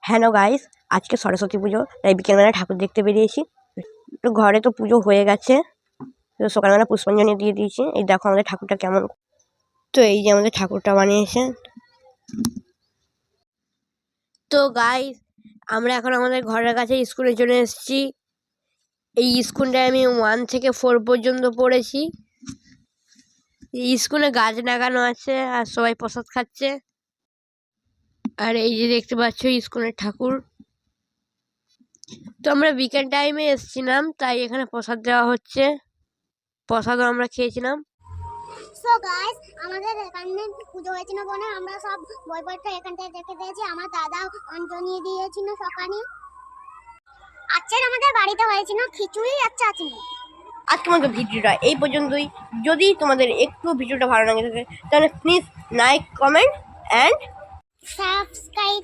Hello guys, আজকে সরস্বতী পুজো, তাই বিকেলবেলা ঠাকুর দেখতে বেরিয়েছি। তো ঘরে তো পুজো হয়ে গেছে, তো সকালবেলা পুষ্পাঞ্জলি দিয়ে দিয়েছি। এই দেখো আমাদের ঠাকুরটা কেমন। তো এই যে আমাদের ঠাকুরটা বানিয়েছে। তো গাইস, আমরা এখন আমাদের ঘরের কাছে স্কুলে চলে এসেছি। এই স্কুলটায় আমি 1 থেকে 4 পর্যন্ত পড়েছি। এই স্কুলে গাছ লাগানো আছে আর সবাই প্রসাদ খাচ্ছে। আর এই যে দেখতে পাচ্ছ স্কুলের ঠাকুর। তো আমরা বিকেল টাইমে এসেছিলাম, তাই এখানে প্রসাদ দেওয়া হচ্ছে। প্রসাদও আমরা খেয়েছিলাম। সো গাইস, আমাদের এখানে পুজো হয়েছিল বলে আমরা সব বইপত্র এখান থেকে দেখে দিয়েছি। আমার দাদা অঞ্জনি দিয়েছিল সকালে। আজকের আমাদের বাড়িতে হয়েছিল খিচুড়ি আর চাটনি। আজকে আমাদের ভিডিওটা এই পর্যন্তই। যদি তোমাদের একটু ভিডিওটা ভালো লাগে থাকে তাহলে please like, comment and subscribe